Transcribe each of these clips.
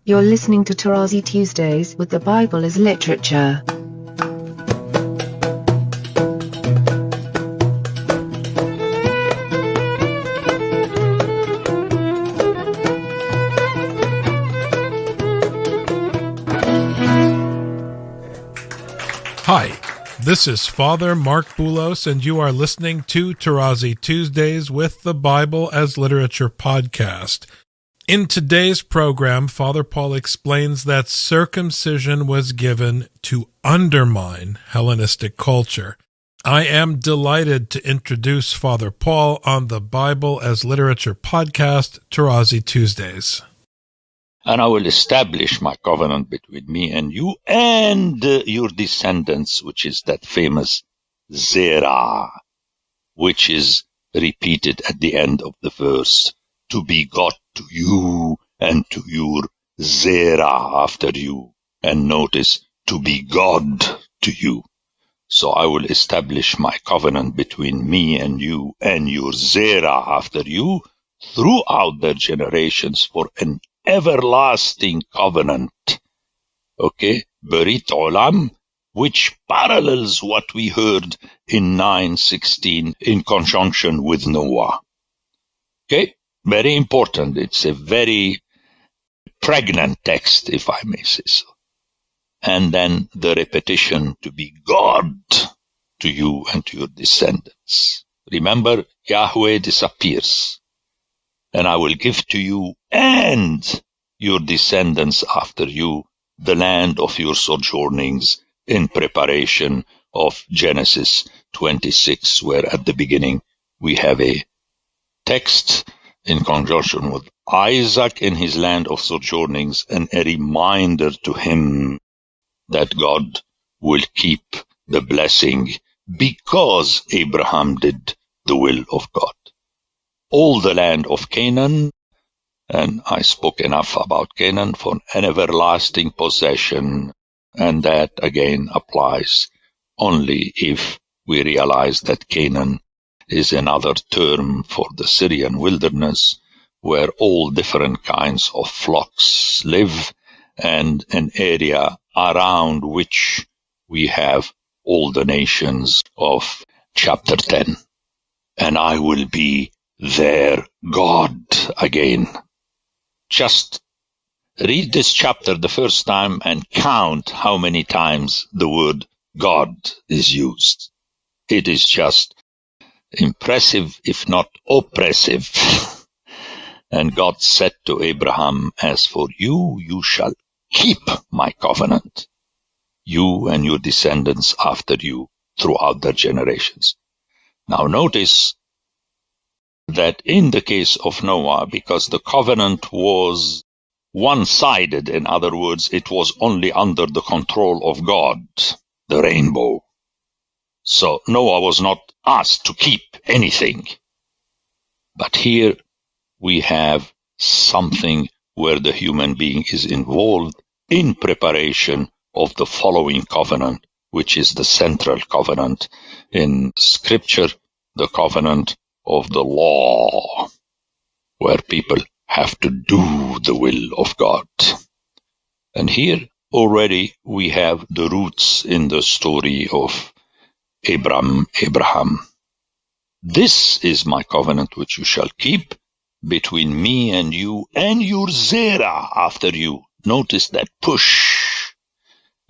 You're listening to Tarazi Tuesdays with the Bible as Literature. Hi, this is Father Mark Boulos, and you are listening to Tarazi Tuesdays with the Bible as Literature podcast. In today's program, Father Paul explains that circumcision was given to undermine Hellenistic culture. I am delighted to introduce Father Paul on the Bible as Literature podcast, Tarazi Tuesdays. And I will establish my covenant between me and you and your descendants, which is that famous Zerah, which is repeated at the end of the verse, to be God to you and to your Zerah after you. And notice, to be God to you. So I will establish my covenant between me and you and your Zerah after you throughout their generations for an everlasting covenant, okay, Berit Olam, which parallels what we heard in 9:16 in conjunction with Noah. Okay, very important. It's a very pregnant text, if I may say so. And then the repetition, to be God to you and to your descendants. Remember, Yahweh disappears. And I will give to you and your descendants after you the land of your sojournings in preparation of Genesis 26, where at the beginning we have a text in conjunction with Isaac in his land of sojournings and a reminder to him that God will keep the blessing because Abraham did the will of God. All the land of Canaan, and I spoke enough about Canaan, for an everlasting possession, and that again applies only if we realize that Canaan is another term for the Syrian wilderness, where all different kinds of flocks live, and an area around which we have all the nations of chapter 10. And I will be their God again. Just read this chapter the first time and count how many times the word God is used. It is just impressive, if not oppressive. And God said to Abraham, as for you, you shall keep my covenant, you and your descendants after you throughout their generations. Now notice that in the case of Noah, because the covenant was one-sided, in other words, it was only under the control of God, the rainbow. So Noah was not asked to keep anything. But here we have something where the human being is involved in preparation of the following covenant, which is the central covenant in Scripture, the covenant of the law, where people have to do the will of God. And here already we have the roots in the story of Abraham. This is my covenant which you shall keep between me and you and your Zerah after you. Notice that push.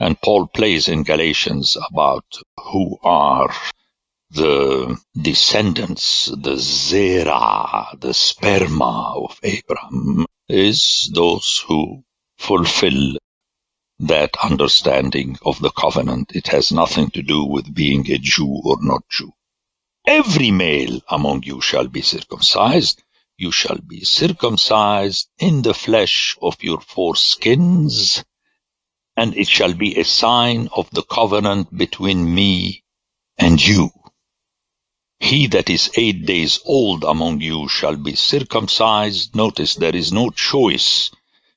And Paul plays in Galatians about who are the descendants, the Zerah, the sperma of Abraham, is those who fulfill that understanding of the covenant. It has nothing to do with being a Jew or not Jew. Every male among you shall be circumcised. You shall be circumcised in the flesh of your foreskins, and it shall be a sign of the covenant between me and you. He that is 8 days old among you shall be circumcised. Notice there is no choice.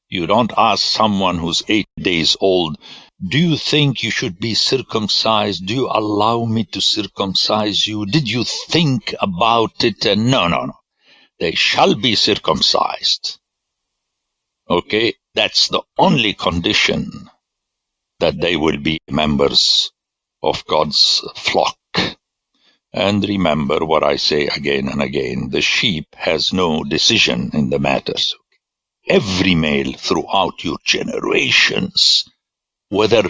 You don't ask someone who's 8 days old, do you think you should be circumcised? Do you allow me to circumcise you? Did you think about it? No. They shall be circumcised. Okay? Okay, that's the only condition that they will be members of God's flock. And remember what I say again and again, the sheep has no decision in the matters. Every male throughout your generations, whether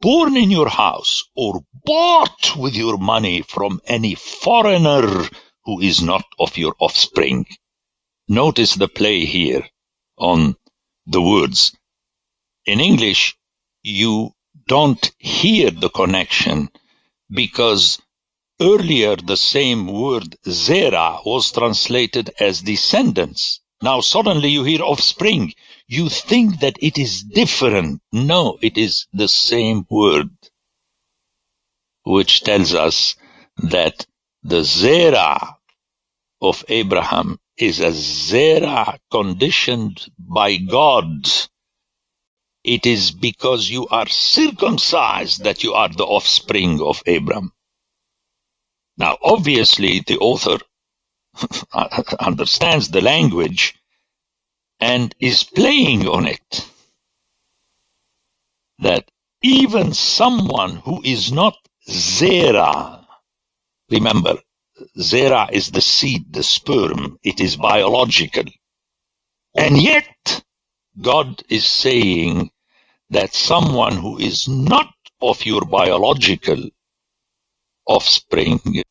born in your house or bought with your money from any foreigner who is not of your offspring. Notice the play here on the words. In English, you don't hear the connection because earlier the same word zera was translated as descendants. Now suddenly you hear offspring. You think that it is different. No, it is the same word, which tells us that the zera of Abraham is a zera conditioned by God. It is because you are circumcised that you are the offspring of Abraham. Now, obviously, the author understands the language and is playing on it. That even someone who is not zera, remember, zera is the seed, the sperm, it is biological. And yet, God is saying that someone who is not of your biological offspring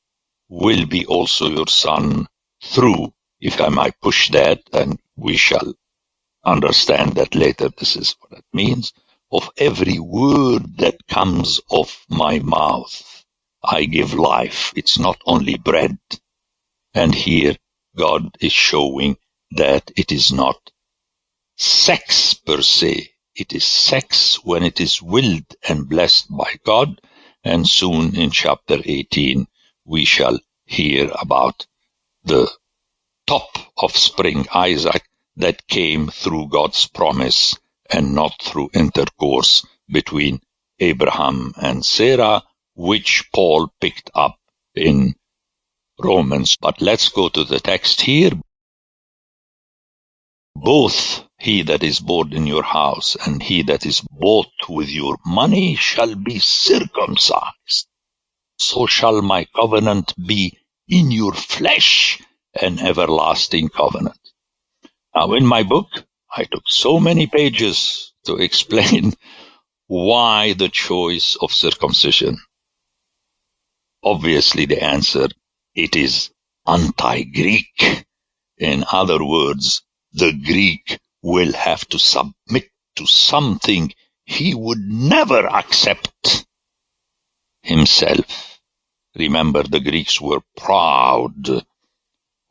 will be also your son through, if I might push that, and we shall understand that later, this is what it means, of every word that comes off my mouth, I give life. It's not only bread. And here God is showing that it is not sex per se. It is sex when it is willed and blessed by God. And soon in chapter 18, we shall hear about the top offspring, Isaac, that came through God's promise and not through intercourse between Abraham and Sarah, which Paul picked up in Romans. But let's go to the text here. Both he that is born in your house and he that is bought with your money shall be circumcised. So shall my covenant be in your flesh, an everlasting covenant. Now, in my book, I took so many pages to explain why the choice of circumcision. Obviously, the answer, it is anti-Greek. In other words, the Greek will have to submit to something he would never accept himself. Remember, the Greeks were proud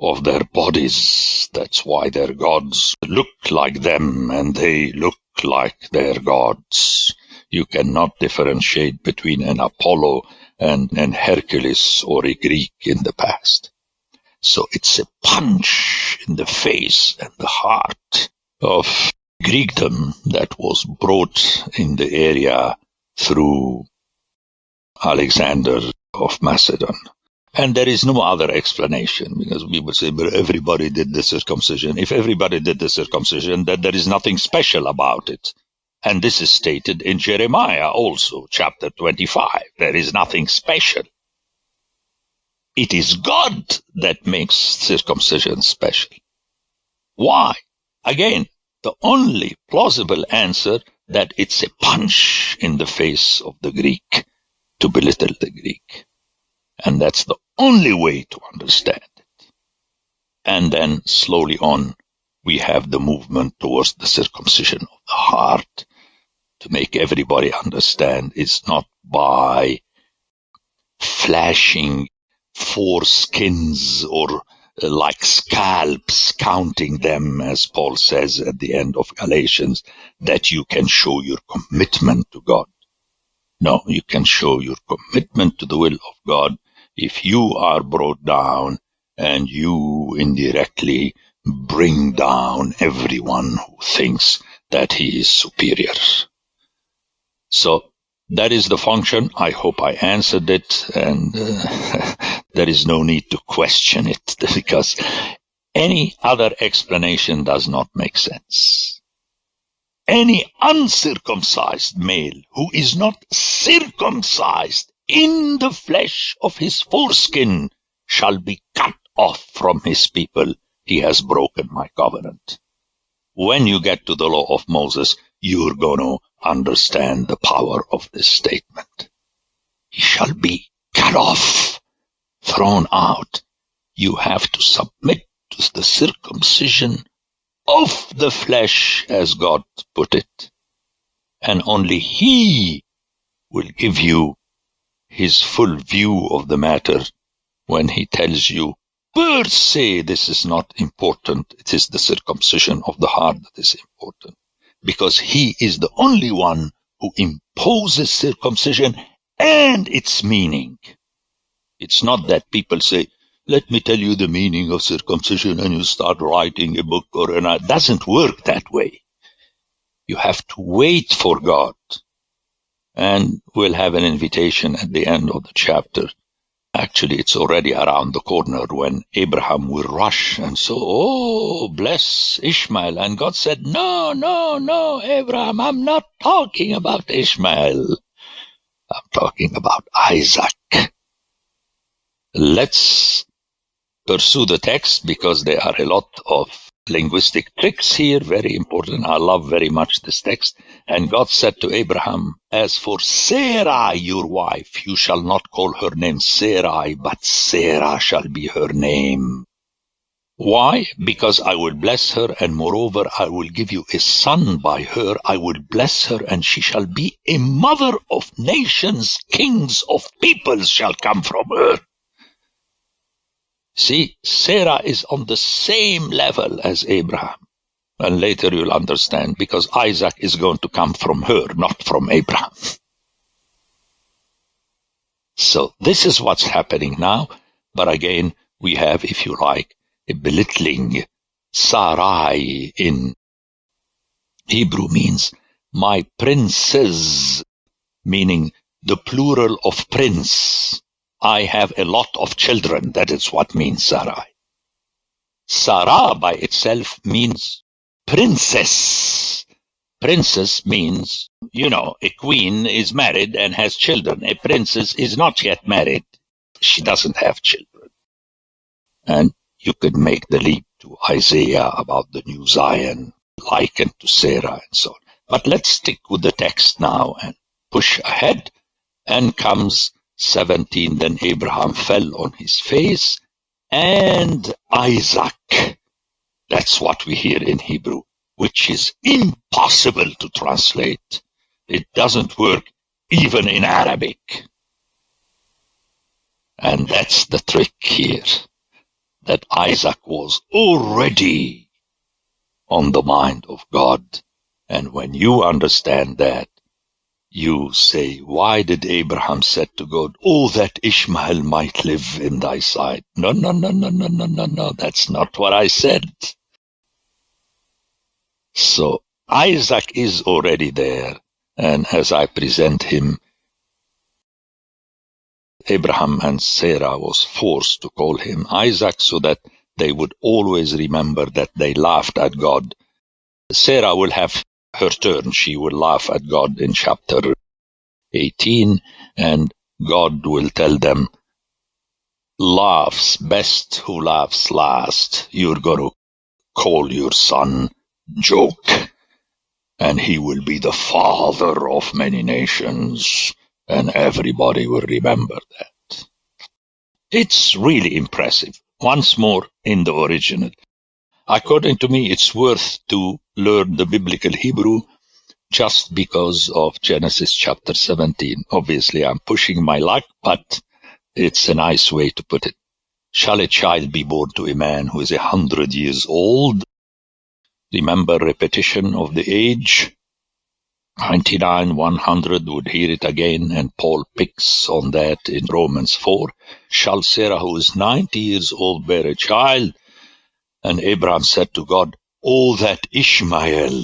of their bodies. That's why their gods look like them and they look like their gods. You cannot differentiate between an Apollo and an Hercules or a Greek in the past. So it's a punch in the face and the heart of Greekdom that was brought in the area through Alexander of Macedon. And there is no other explanation, because we would say, but everybody did the circumcision. If everybody did the circumcision, then there is nothing special about it. And this is stated in Jeremiah also, chapter 25. There is nothing special. It is God that makes circumcision special. Why? Again, the only plausible answer that it's a punch in the face of the Greek to belittle the Greek. And that's the only way to understand it. And then slowly on, we have the movement towards the circumcision of the heart to make everybody understand it's not by flashing foreskins or like scalps, counting them, as Paul says at the end of Galatians, that you can show your commitment to God. No, you can show your commitment to the will of God if you are brought down and you indirectly bring down everyone who thinks that he is superior. So that is the function. I hope I answered it, and there is no need to question it, because any other explanation does not make sense. any uncircumcised male who is not circumcised in the flesh of his foreskin shall be cut off from his people. He has broken my covenant. When you get to the law of Moses, you're going to understand the power of this statement. He shall be cut off, thrown out. You have to submit to the circumcision of the flesh, as God put it. And only He will give you His full view of the matter when He tells you, per se, this is not important. It is the circumcision of the heart that is important. Because He is the only one who imposes circumcision and its meaning. It's not that people say, let me tell you the meaning of circumcision, and you start writing a book or another. It doesn't work that way. You have to wait for God. And we'll have an invitation at the end of the chapter. Actually, it's already around the corner when Abraham will rush and so, oh, bless Ishmael. And God said, no, Abraham, I'm not talking about Ishmael. I'm talking about Isaac. Let's pursue the text because there are a lot of linguistic tricks here, very important. I love very much this text. And God said to Abraham, as for Sarai, your wife, you shall not call her name Sarai, but Sarah shall be her name. Why? Because I will bless her, and moreover, I will give you a son by her. I will bless her, and she shall be a mother of nations. Kings of peoples shall come from her. See, Sarah is on the same level as Abraham. And later you'll understand, because Isaac is going to come from her, not from Abraham. So this is what's happening now. But again, we have, if you like, a belittling. Sarai in Hebrew means my princess, meaning the plural of prince. I have a lot of children. That is what means Sarai. Sarah by itself means princess. Princess means, a queen is married and has children. A princess is not yet married. She doesn't have children. And you could make the leap to Isaiah about the new Zion, likened to Sarah and so on. But let's stick with the text now and push ahead. And comes 17, then Abraham fell on his face, and Isaac. That's what we hear in Hebrew, which is impossible to translate. It doesn't work even in Arabic. And that's the trick here, that Isaac was already on the mind of God. And when you understand that, you say, why did Abraham said to God, oh, that Ishmael might live in thy sight? No, that's not what I said. So Isaac is already there. And as I present him, Abraham and Sarah was forced to call him Isaac so that they would always remember that they laughed at God. Sarah will have her turn. She will laugh at God in chapter 18, and God will tell them, laughs best who laughs last. You're going to call your son Joke, and he will be the father of many nations, and everybody will remember that. It's really impressive. Once more in the original. According to me, it's worth to learn the biblical Hebrew just because of Genesis chapter 17. Obviously, I'm pushing my luck, but it's a nice way to put it. Shall a child be born to a man who is 100 years old? Remember repetition of the age? 99, 100 would hear it again, and Paul picks on that in Romans 4. Shall Sarah, who is 90 years old, bear a child? And Abraham said to God, oh, that Ishmael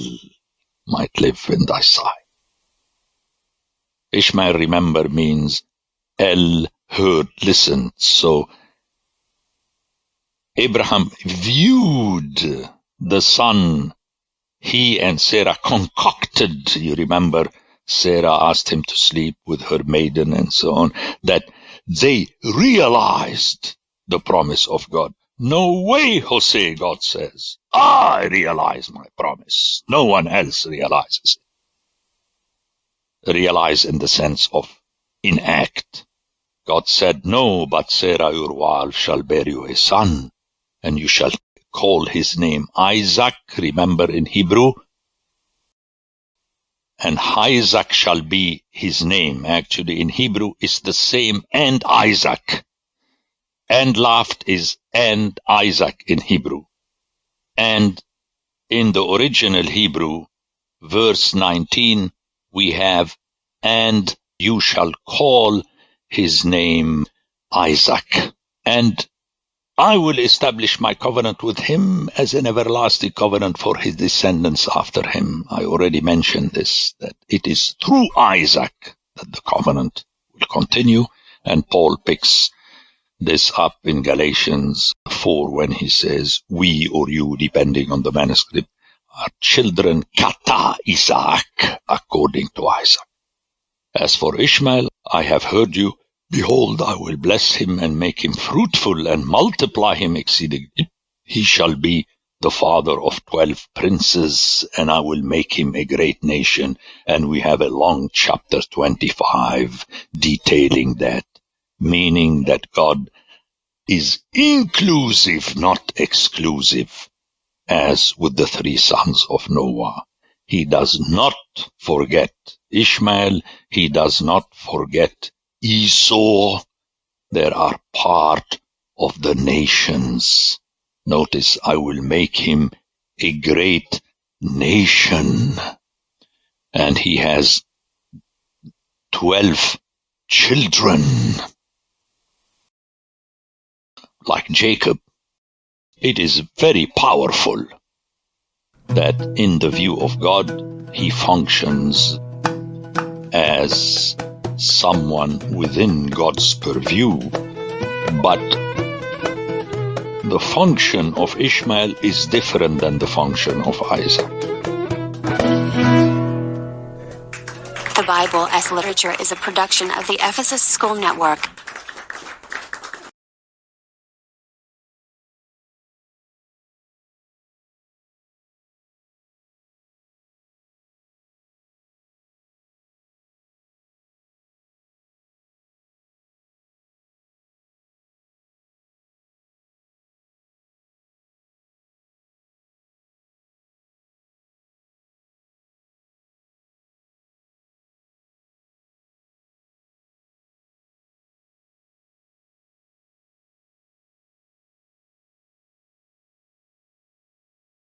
might live in thy sight. Ishmael, remember, means El heard, listened. So Abraham viewed the son he and Sarah concocted, you remember, Sarah asked him to sleep with her maiden and so on, that they realized the promise of God. No way, Jose, God says. I realize my promise. No one else realizes it. Realize in the sense of enact. God said, no, but Sarah your wife shall bear you a son, and you shall call his name Isaac, remember in Hebrew, and Isaac shall be his name. Actually, in Hebrew, it's the same, and Isaac. And laughed is and Isaac in Hebrew. And in the original Hebrew, verse 19, we have, and you shall call his name Isaac. And I will establish my covenant with him as an everlasting covenant for his descendants after him. I already mentioned this, that it is through Isaac that the covenant will continue. And Paul picks this up in Galatians 4 when he says, we or you, depending on the manuscript, are children kata Isaac, according to Isaac. As for Ishmael, I have heard you. Behold, I will bless him and make him fruitful and multiply him exceedingly. He shall be the father of 12 princes, and I will make him a great nation. And we have a long chapter 25 detailing that, meaning that God is inclusive, not exclusive, as with the 3 sons of Noah. He does not forget Ishmael. He does not forget Esau. There are part of the nations. Notice, I will make him a great nation. And he has 12 children. Like Jacob. It is very powerful that in the view of God, he functions as someone within God's purview, but the function of Ishmael is different than the function of Isaac. The Bible as Literature is a production of the Ephesus School Network.